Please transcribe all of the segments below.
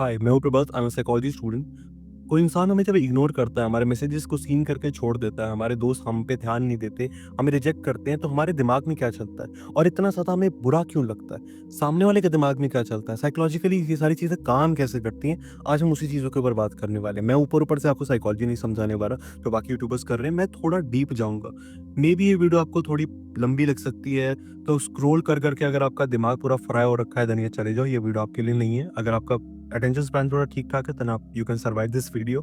हाय, मैं हूँ Prabhat, I am a psychology student. कोई इंसान हमें जब इग्नोर करता है, हमारे मैसेजेस को सीन करके छोड़ देता है, हमारे दोस्त हम पे ध्यान नहीं देते, हमें रिजेक्ट करते हैं, तो हमारे दिमाग में क्या चलता है और इतना ज़्यादा हमें बुरा क्यों लगता है? सामने वाले के दिमाग में क्या चलता है? साइकोलॉजिकली ये सारी चीज़ें काम कैसे करती हैं? आज हम उसी चीज़ों के ऊपर बात करने वाले हैं। मैं ऊपर-ऊपर से आपको साइकोलॉजी नहीं समझाने वाला, जो बाकी यूट्यूबर्स कर रहे हैं, मैं थोड़ा डीप जाऊँगा। मेबी ये वीडियो आपको थोड़ी लंबी लग सकती है, तो स्क्रॉल कर के अगर आपका दिमाग पूरा फ्राई हो रखा है, देन ये चले जाओ, ये वीडियो आपके लिए नहीं है। अगर आपका अटेंशन स्पैन थोड़ा ठीक-ठाक है, देन आप you can survive this video.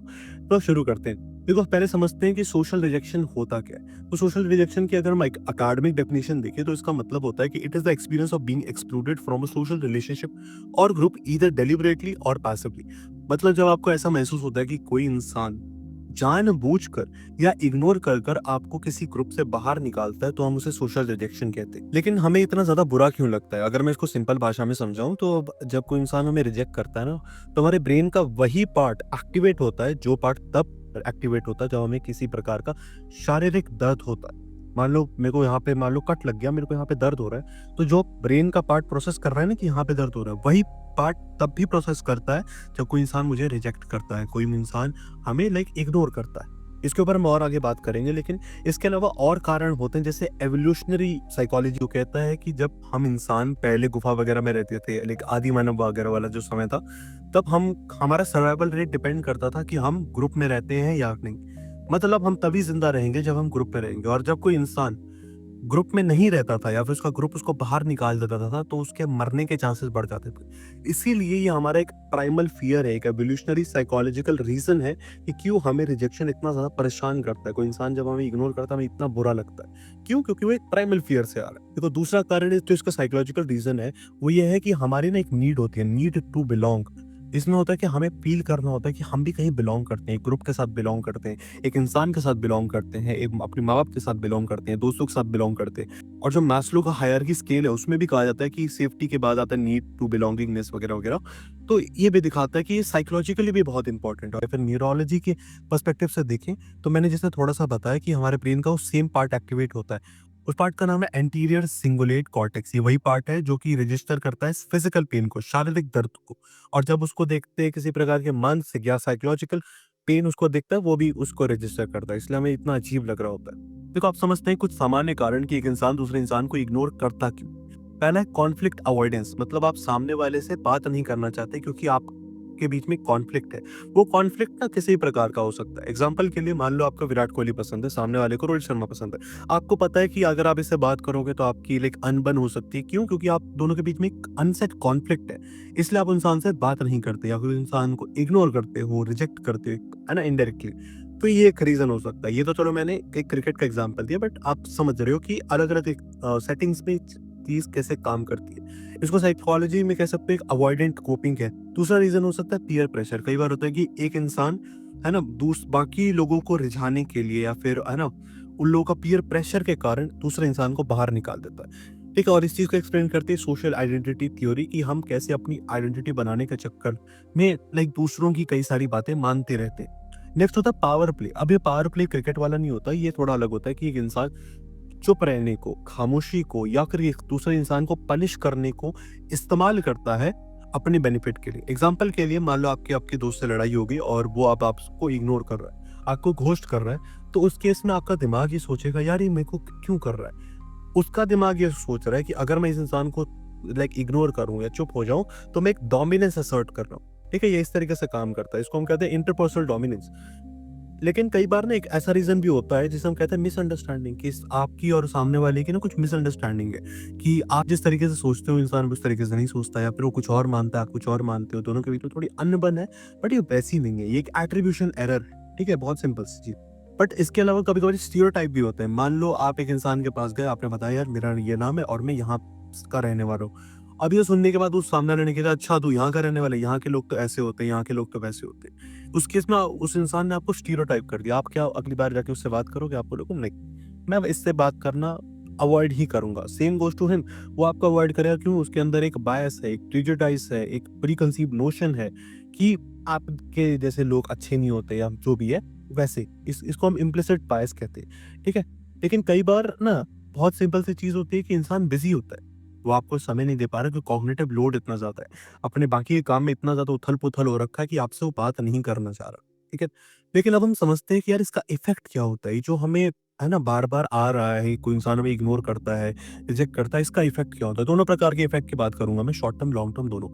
तो शुरू करते हैं। देखो, पहले समझते हैं कि सोशल रिजेक्शन होता क्या है। तो सोशल रिजेक्शन की अगर हम एक एकेडमिक डेफिनेशन देखें, तो इसका मतलब होता है कि it is the experience of being excluded from a social relationship और ग्रुप ईदर डेलिबरेटली और पैसिवली। मतलब जब आपको ऐसा महसूस होता है कि कोई इंसान जानबूझकर या इग्नोर कर आपको किसी ग्रुप से बाहर निकालता है, तो हम उसे सोशल रिजेक्शन कहते हैं। लेकिन हमें इतना ज्यादा बुरा क्यों लगता है? अगर मैं इसको सिंपल भाषा में समझाऊं, तो अब जब कोई इंसान हमें रिजेक्ट करता है ना, तो हमारे ब्रेन का वही पार्ट एक्टिवेट होता है, जो पार्ट तब एक्टिवेट होता है जब हमें किसी प्रकार का शारीरिक दर्द होता है। मान लो मेरे को यहाँ पे मान लो कट लग गया, मेरे को यहाँ पे दर्द हो रहा है, तो जो ब्रेन का पार्ट प्रोसेस कर रहा है ना कि यहाँ पे दर्द हो रहा है, वही पार्ट तब भी प्रोसेस करता है जब कोई इंसान मुझे रिजेक्ट करता है, कोई इंसान हमें इग्नोर करता है। इसके ऊपर हम और आगे बात करेंगे, लेकिन इसके अलावा और कारण होते हैं, जैसे एवोल्यूशनरी साइकोलॉजी जो कहता है कि जब हम इंसान पहले गुफा वगैरह में रहते थे, आदि मानव वगैरह वाला जो समय था, तब हम हमारा सर्वाइवल रेट डिपेंड करता था कि हम ग्रुप में रहते हैं या नहीं। मतलब हम तभी जिंदा रहेंगे जब हम ग्रुप में रहेंगे, और जब कोई इंसान ग्रुप में नहीं रहता था या फिर उसका ग्रुप उसको बाहर निकाल देता था, तो उसके मरने के चांसेस बढ़ जाते थे। इसीलिए ये हमारा एक प्राइमल फियर है, एक एवोल्यूशनरी साइकोलॉजिकल रीजन है कि क्यों हमें रिजेक्शन इतना ज्यादा परेशान करता है। कोई इंसान जब हमें इग्नोर करता है, हमें इतना बुरा लगता है। क्यों? क्योंकि वो एक प्राइमल फियर से आ रहा है। देखो, दूसरा कारण जो इसका साइकोलॉजिकल रीजन है, वो ये है कि हमारी ना एक नीड होती है, नीड टू बिलोंग। इसमें होता है कि हमें फील करना होता है कि हम भी कहीं बिलोंग करते हैं, एक ग्रुप के साथ बिलोंग करते हैं, एक इंसान के साथ बिलोंग करते हैं, एक अपने माँ बाप के साथ बिलोंग करते हैं, दोस्तों के साथ बिलोंग करते हैं। और जो मैस्लो का हायरार्की स्केल है, उसमें भी कहा जाता है कि सेफ्टी के बाद आता है नीड टू बिलोंगिंगनेस वगैरह वगैरह। तो ये भी दिखाता है कि ये साइकोलॉजिकली भी बहुत इंपॉर्टेंट है। फिर न्यूरोलॉजी के पर्सपेक्टिव से देखें, तो मैंने जैसे थोड़ा सा बताया कि हमारे ब्रेन का वो सेम पार्ट एक्टिवेट होता है। उस पार्ट का नाम है एंटीरियर सिंगुलेट कॉर्टेक्स। ये वही पार्ट है जो कि रजिस्टर करता है फिजिकल पेन को, शारीरिक दर्द को। और जब उसको देखते हैं किसी प्रकार के मानसिक या साइकोलॉजिकल पेन उसको दिखता है, वो भी उसको रजिस्टर करता है। इसलिए हमें इतना अजीब लग रहा होता है। देखो, आप समझते हैं कुछ सामान्य कारण कि एक इंसान दूसरे इंसान को इग्नोर करता क्यों। पहला है कॉन्फ्लिक्ट अवॉइडेंस, मतलब आप सामने वाले से बात नहीं करना चाहते क्योंकि आपके बीच में कॉन्फ्लिक्ट है। वो कॉन्फ्लिक्ट ना किसी प्रकार का हो सकता है। एग्जाम्पल के लिए मान लो आपको विराट कोहली पसंद है, सामने वाले को रोहित शर्मा पसंद है। आपको पता है कि अगर आप इससे बात करोगे तो आपकी अनबन हो सकती है। क्यों? क्योंकि आप दोनों के बीच में एक अनसेट कॉन्फ्लिक्ट है। इसलिए आप इंसान से बात नहीं करते या फिर इंसान को इग्नोर करते हो, रिजेक्ट करते हो, है ना, इनडायरेक्टली। तो ये एक रीजन हो सकता है। ये तो चलो मैंने एक क्रिकेट का एग्जांपल दिया, बट आप समझ रहे हो कि अलग-अलग सेटिंग्स में चीज कैसे काम करती है। इसको साइकोलॉजी में कह सकते हो एक अवॉइडेंट कोपिंग है। दूसरा रीजन हो सकता है पीयर प्रेशर। कई बार होता है कि एक इंसान, है ना, बाकी लोगों को रिझाने के लिए या फिर, है ना, उन लोगों का पीयर प्रेशर के कारण दूसरे इंसान को बाहर निकाल देता है। ठीक है, और इस चीज को एक्सप्लेन करते हैं सोशल आइडेंटिटी थ्योरी, कि हम कैसे अपनी आइडेंटिटी बनाने के चक्कर में दूसरों की कई सारी बातें मानते रहते हैं। नेक्स्ट होता है पावर प्ले। अब ये पावर प्ले क्रिकेट वाला नहीं होता, ये थोड़ा अलग होता है कि एक इंसान चुप रहने को, खामोशी को या फिर एक दूसरे इंसान को पनिश करने को इस्तेमाल करता है अपने बेनिफिट के लिए। एग्जाम्पल के लिए मान लो आपके आपके दोस्त से लड़ाई होगी और वो आप आपको इग्नोर कर रहा है, आपको घोस्ट कर रहा है, तो उस केस में आपका दिमाग ये सोचेगा, यार ये मेरे को क्यों कर रहा है। उसका दिमाग ये सोच रहा है कि अगर मैं इस इंसान को इग्नोर करूं या चुप हो जाऊं, तो मैं एक डोमिनेंस असर्ट कर रहा हूं। ठीक है, ये इस तरीके से काम करता है। इसको हम कहते हैं इंटरपर्सनल डोमिनेंस। लेकिन कई बार ना एक ऐसा रीजन भी होता है जिसे हम कहते हैं मिसअंडरस्टैंडिंग, कि आपकी और सामने वाले की ना कुछ मिसअंडरस्टैंडिंग है, कि आप जिस तरीके से सोचते हो इंसान उस तरीके से नहीं सोचता, या फिर वो कुछ और मानता है, आप कुछ और मानते हो, दोनों के बीच में थोड़ी अनबन है। बट ये वैसी नहीं है, ये एक एट्रीब्यूशन एरर है। ठीक है, बहुत सिंपल सी चीज। बट इसके अलावा कभी कभी स्टीरियोटाइप भी होते हैं। मान लो आप एक इंसान के पास गए, आपने बताया यार मेरा ये नाम है और मैं यहाँ का रहने वाला हूँ। अब ये सुनने के बाद उस सामने वाले ने कहा, अच्छा तू यहाँ का रहने वाला है, यहाँ के लोग तो ऐसे होते हैं, यहाँ के लोग तो वैसे होते हैं। उस केस में उस इंसान ने आपको स्टीरियोटाइप कर दिया। आप क्या अगली बार जाके उससे बात करोगे? आप बोलोगे नहीं, मैं इससे बात करना अवॉइड ही करूंगा। सेम गोज टू हिम, वो आपको अवॉइड करेगा। क्यों? उसके अंदर एक बायस है, एक प्रिजुडाइज है, एक प्री कंसीव नोशन है कि आपके जैसे लोग अच्छे नहीं होते या जो भी है वैसे। इसको हम इम्प्लिसिट बायस कहते हैं। ठीक है, लेकिन कई बार ना बहुत सिंपल सी चीज होती है कि इंसान बिजी होता है, वो आपको समय नहीं दे पा रहा क्योंकि कॉग्निटिव लोड इतना ज़्यादा है। अपने बाकी के काम में इतना ज़्यादा उथल-पुथल हो रखा है कि आपसे वो बात नहीं करना चाह रहा, ठीक है? लेकिन अब हम समझते हैं कि यार इसका इफ़ेक्ट क्या होता है? ये जो हमें है ना बार-बार आ रहा है, कोई इंसान हमें इग्नोर करता है, रिजेक्ट करता है, इसका इफ़ेक्ट क्या होता है? दोनों प्रकार के इफ़ेक्ट की बात करूँगा मैं, शॉर्ट टर्म, लॉन्ग टर्म दोनों।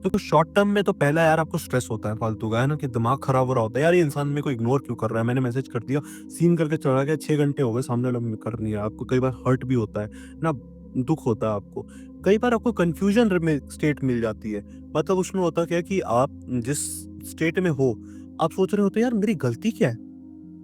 तो शॉर्ट टर्म में तो पहला यार आपको स्ट्रेस होता है फालतू का, है ना? कि दिमाग खराब हो रहा होता है, यार ये इंसान मेरे को इग्नोर क्यों कर रहा है? मैंने मैसेज कर दिया, सीन करके चला गया, 6 घंटे हो गए, सामने वाला कर नहीं रहा। आपको कई बार हर्ट भी होता है ना, दुःख होता है आपको। कई बार आपको कन्फ्यूजन में स्टेट मिल जाती है। मतलब उसमें होता क्या है कि आप जिस स्टेट में हो, आप सोच रहे होते हो यार मेरी गलती क्या है?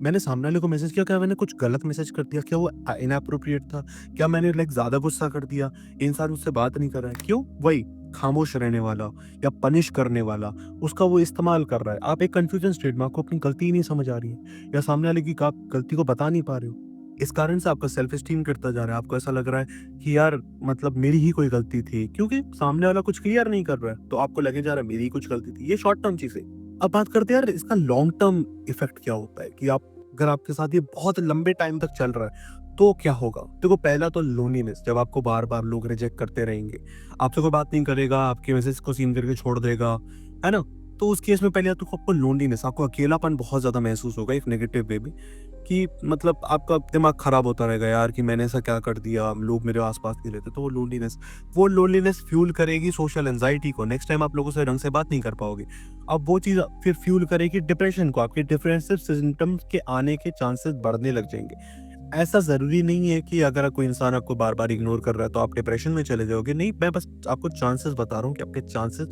मैंने सामने वाले को मैसेज किया, क्या मैंने कुछ गलत मैसेज कर दिया? क्या वो इनएप्रोप्रिएट था? क्या मैंने लाइक ज़्यादा गुस्सा कर दिया? ये इंसान मुझसे बात नहीं कर रहा है, क्यों? वही खामोश रहने वाला या पनिश करने वाला, उसका वो इस्तेमाल कर रहा है। आप एक कन्फ्यूजन स्टेट में, आपको अपनी गलती ही नहीं समझ आ रही है या सामने वाले की आप गलती को बता नहीं पा रहे हो। इस कारण से आपका सेल्फ एस्टीम गिरता जा रहा है। आपको ऐसा लग रहा है कि यार मतलब मेरी ही कोई गलती थी, क्योंकि सामने वाला कुछ क्लियर नहीं कर रहा है, तो आपको लगे जा रहा है मेरी ही कुछ गलती थी। ये शॉर्ट टर्म चीज़ है। अब बात करते हैं यार इसका लॉन्ग टर्म इफेक्ट क्या होता है कि आप अगर आपके साथ ये बहुत लंबे टाइम तक चल रहा है तो क्या होगा? देखो पहला तो लोनलीनेस, जब आपको बार-बार लोग रिजेक्ट करते रहेंगे, आपसे कोई बात नहीं करेगा, आपके मैसेज को सीन करके छोड़ देगा, है ना? तो उस केस में पहले तो आपको लोनलीनेस, आपको अकेलापन बहुत ज़्यादा महसूस होगा एक नेगेटिव वे में कि मतलब आपका दिमाग खराब होता रहेगा यार कि मैंने ऐसा क्या कर दिया, लोग मेरे आस-पास नहीं रहते, तो वो लोनलीनेस फ्यूल करेगी सोशल एंग्जायटी को, नेक्स्ट टाइम आप लोगों से ढंग से बात नहीं कर पाओगे। अब वो चीज़ फिर फ्यूल करेगी डिप्रेशन को, आपके डिप्रेसिव सिम्पटम्स के आने के चांसेस बढ़ने लग जाएँगे। ऐसा ज़रूरी नहीं है कि अगर कोई इंसान आपको बार-बार इग्नोर कर रहा है तो आप डिप्रेशन में चले जाओगे, नहीं, मैं बस आपको चांसेस बता रहा हूँ कि आपके चांसेस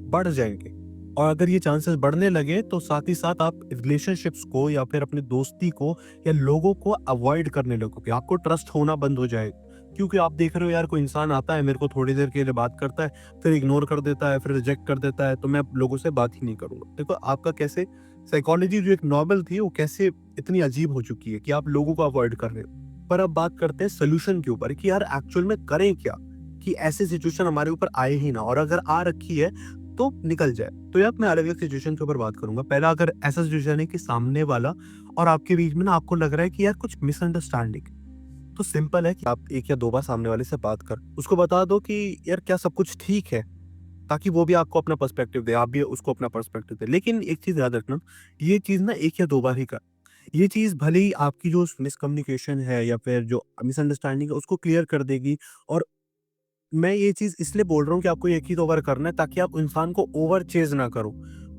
बढ़ जाएँगे। और अगर ये चांसेस बढ़ने लगे तो साथ ही साथ आप रिलेशनशिप्स को या फिर अपनी दोस्ती को या लोगों को अवॉइड करने लगोगे, आपको ट्रस्ट होना बंद हो जाएगा। क्योंकि आप देख रहे हो यार कोई इंसान आता है, मेरे को थोड़ी देर के लिए बात करता है, फिर इग्नोर कर देता है, फिर रिजेक्ट कर देता है, तो मैं अब लोगों से बात ही नहीं करूँगा। देखो आपका कैसे साइकोलॉजी जो एक नॉर्मल थी वो कैसे इतनी अजीब हो चुकी है कि आप लोगों को अवॉइड कर रहे हो। पर अब बात करते हैं सॉल्यूशन के ऊपर कि यार एक्चुअल में करें क्या? कि ऐसी सिचुएशन हमारे ऊपर आए ही ना, और अगर आ रखी है तो निकल जाए। तो यार मैं अलग-अलग सिचुएशन के ऊपर बात करूँगा। पहला, अगर ऐसा सिचुएशन है कि सामने वाला और आपके बीच में ना आपको लग रहा है कि यार कुछ मिसअंडरस्टैंडिंग, तो सिंपल है कि आप 1 या 2 बार सामने वाले से बात कर उसको बता दो कि यार क्या सब कुछ ठीक है? ताकि वो भी आपको अपना पर्सपेक्टिव दे, आप भी उसको अपना पर्सपेक्टिव दें। लेकिन एक चीज़ याद रखना, ये चीज़ ना 1 या 2 बार ही कर। ये चीज़ भले ही आपकी जो मिसकम्युनिकेशन है या फिर जो मिसअंडरस्टैंडिंग है उसको क्लियर कर देगी, और मैं ये चीज़ इसलिए बोल रहा हूँ कि आपको एक ही 2 बार करना है ताकि आप इंसान को ओवर चेज़ ना करो।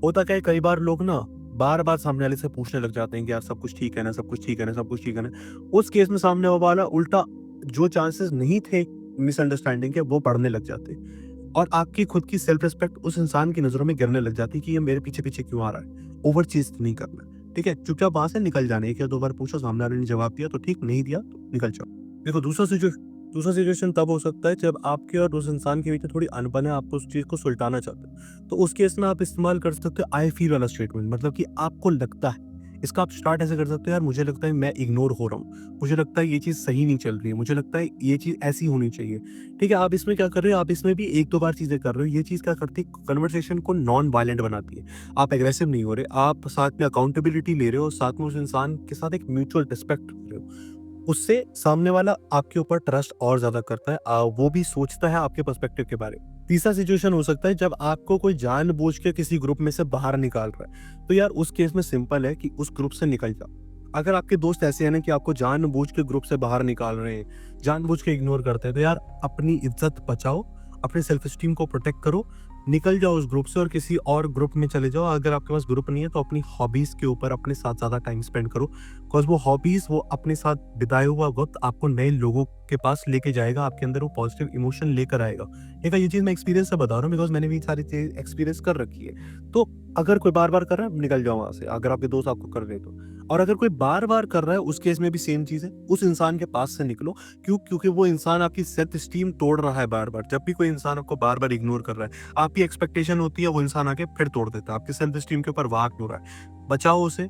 होता क्या है, कई बार लोग ना बार-बार सामने वाले से पूछने लग जाते हैं कि यार सब कुछ ठीक है ना? सब कुछ ठीक है ना? सब कुछ ठीक है ना? उस केस में सामने वाला उल्टा जो चांसेस नहीं थे मिसअंडरस्टैंडिंग के, वो बढ़ने लग जाते हैं। और आपकी खुद की सेल्फ रिस्पेक्ट उस इंसान की नज़रों में गिरने लग जाती है कि ये मेरे पीछे-पीछे क्यों आ रहा है? ओवर चीज़ नहीं करना, ठीक है? चुपचाप वहाँ से निकल जाना है। 1 या 2 बार पूछा, सामने वाले ने जवाब दिया तो ठीक, नहीं दिया तो निकल जाओ। देखो दूसरा सिचुएशन तब हो सकता है जब आपके और उस इंसान के बीच में थोड़ी अनबन है, आप उस चीज़ को सुलटाना चाहते हो। तो उस केस में आप इस्तेमाल कर सकते हो आई फील वाला स्टेटमेंट, मतलब कि आपको लगता है। इसका आप स्टार्ट ऐसे कर सकते हो, यार मुझे लगता है मैं इग्नोर हो रहा हूँ। मुझे लगता है ये चीज़ सही नहीं चल रही है। मुझे लगता है ये चीज़ ऐसी होनी चाहिए। ठीक है, आप इसमें क्या कर रहे हो, आप इसमें भी 1-2 बार चीज़ें कर रहे हो। ये चीज़ क्या करती है, कन्वर्सेशन को नॉन वायलेंट बनाती है। आप एग्रेसिव नहीं हो रहे, आप साथ में अकाउंटेबिलिटी ले रहे हो, साथ में उस इंसान के साथ एक म्यूचुअल रिस्पेक्ट रख रहे हो। उससे सामने वाला आपके ऊपर ट्रस्ट और ज़्यादा करता है। वो भी सोचता है आपके पर्सपेक्टिव के बारे में। तीसरा सिचुएशन हो सकता है जब आपको कोई जानबूझ के किसी ग्रुप में से बाहर निकाल रहा है। तो यार उस केस में सिंपल है कि उस ग्रुप से निकल जाओ। अगर आपके दोस्त ऐसे हैं ना कि आपको जानबूझ के ग्रुप से बाहर निकाल रहे हैं, जानबूझ के इग्नोर करते हैं, तो यार अपनी इज्जत बचाओ, अपने सेल्फ एस्टीम को प्रोटेक्ट करो, निकल जाओ उस ग्रुप से और किसी और ग्रुप में चले जाओ। अगर आपके पास ग्रुप नहीं है तो अपनी हॉबीज़ के ऊपर अपने साथ ज़्यादा टाइम स्पेंड करो। बिकॉज़ वो हॉबीज़, वो अपने साथ बिताया हुआ वक़्त आपको नए लोगों के पास लेके जाएगा, आपके अंदर वो पॉज़िटिव इमोशन लेकर आएगा। ठीक है, ये चीज़ मैं एक्सपीरियंस से बता रहा हूँ बिकॉज़ मैंने भी सारी चीज़ एक्सपीरियंस कर रखी है। तो अगर कोई बार-बार कर रहा है, निकल जाओ वहाँ से, अगर आपके दोस्त आपको कर रहे हैं तो। और अगर कोई बार-बार कर रहा है, उस केस में भी सेम चीज़ है, उस इंसान के पास से निकलो। क्योंकि वो इंसान आपकी सेल्फ एस्टीम तोड़ रहा है बार-बार। जब भी कोई इंसान आपको बार-बार इग्नोर कर रहा है, आपकी एक्सपेक्टेशन होती है वो इंसान आके फिर तोड़ देता है। आपकी सेल्फ एस्टीम के ऊपर वार हो रहा है। बचाओ उसे,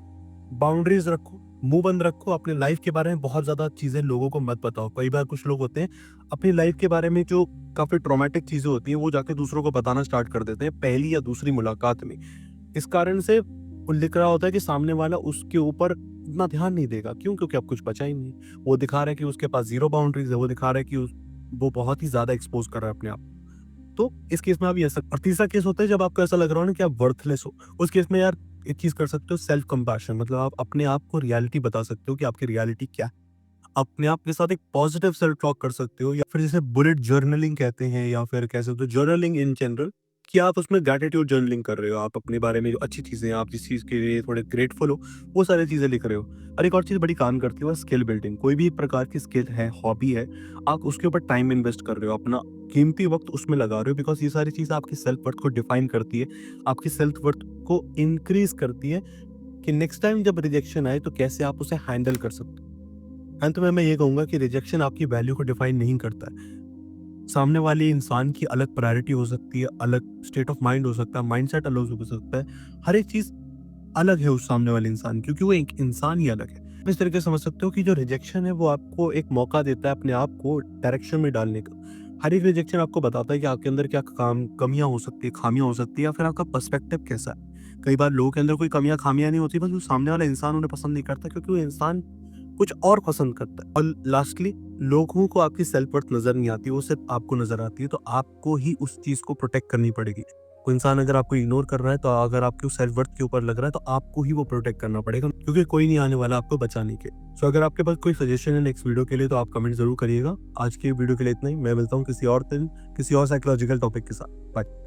बाउंड्रीज़ रखो, मुँह बंद रखो, अपनी लाइफ़ के बारे में बहुत ज़्यादा चीज़ें लोगों को मत बताओ। कई बार कुछ लोग होते हैं, अपनी लाइफ़ के बारे में जो काफ़ी ट्रॉमेटिक चीज़ें होती हैं, वो जाके दूसरों को बताना स्टार्ट कर देते हैं, पहली या दूसरी मुलाकात में। इस कारण से वो लिख रहा होता है कि सामने वाला उसके ऊपर इतना ध्यान नहीं देगा। क्यों? क्योंकि अब कुछ बचा ही नहीं है। वो दिखा रहा है कि उसके पास ज़ीरो बाउंड्रीज़ है, वो दिखा रहा है कि वो बहुत ही ज़्यादा एक्सपोज़ कर रहा है अपने आप। तो इस केस में आप ये और तीसरा केस होता है जब आपको ऐसा लग रहा हो ना कि आप वर्थलेस हो। उस केस में यार एक चीज़ कर सकते हो, सेल्फ कंपैशन, मतलब आप अपने आप को रियलिटी बता सकते हो कि आपकी रियलिटी क्या है। अपने आप के साथ एक पॉजिटिव सेल्फ टॉक कर सकते हो, या फिर जिसे बुलेट जर्नलिंग कहते हैं, या फिर कह सकते हो जर्नलिंग इन जनरल, कि आप उसमें ग्रैटिट्यूड जर्नलिंग कर रहे हो। आप अपने बारे में जो अच्छी चीज़ें हैं, आप जिस चीज़ के लिए थोड़े ग्रेटफुल हो, वो सारी चीज़ें लिख रहे हो। और एक और चीज़ बड़ी काम करती है, वो स्किल बिल्डिंग। कोई भी प्रकार की स्किल है, हॉबी है, आप उसके ऊपर टाइम इन्वेस्ट कर रहे हो, अपना कीमती वक़्त उसमें लगा रहे हो, बिकॉज़ ये सारी चीज़ें आपकी सेल्फ वर्थ को डिफाइन करती है, आपकी सेल्फ वर्थ को इंक्रीज़ करती है, कि नेक्स्ट टाइम जब रिजेक्शन आए तो कैसे आप उसे हैंडल कर सकते हो। अंत में मैं ये कहूँगा कि रिजेक्शन आपकी वैल्यू को डिफाइन नहीं करता है। सामने वाले इंसान की अलग प्रायोरिटी हो सकती है, अलग स्टेट ऑफ माइंड हो सकता है, माइंडसेट अलग हो सकता है। हर एक चीज़ अलग है उस सामने वाले इंसान की, क्योंकि वो एक इंसान ही अलग है। इस तरीके से समझ सकते हो कि जो रिजेक्शन है वो आपको एक मौका देता है अपने आप को डायरेक्शन में डालने का। हर एक रिजेक्शन आपको बताता है कि आपके अंदर क्या काम कमियाँ हो सकती है, खामियाँ हो सकती है, या फिर आपका पर्सपेक्टिव कैसा है। कई बार लोगों के अंदर कोई कमियाँ खामियाँ नहीं होती, बस वो सामने वाला इंसान उन्हें पसंद नहीं करता, क्योंकि वो इंसान कुछ और पसंद करता है। और लास्टली, लोगों को आपकी सेल्फ वर्थ नज़र नहीं आती, वो सिर्फ़ आपको नज़र आती है, तो आपको ही उस चीज़ को प्रोटेक्ट करनी पड़ेगी। कोई इंसान अगर आपको इग्नोर कर रहा है, तो अगर आपके उस सेल्फ वर्थ के ऊपर लग रहा है, तो आपको ही वो प्रोटेक्ट करना पड़ेगा, क्योंकि कोई नहीं आने वाला आपको बचाने के। सो अगर आपके पास कोई सजेशन है नेक्स्ट वीडियो के लिए, तो आप कमेंट ज़रूर करिएगा। आज की वीडियो के लिए इतना ही। मैं मिलता हूँ किसी और दिन, किसी और साइकोलॉजिकल टॉपिक के साथ। बाय।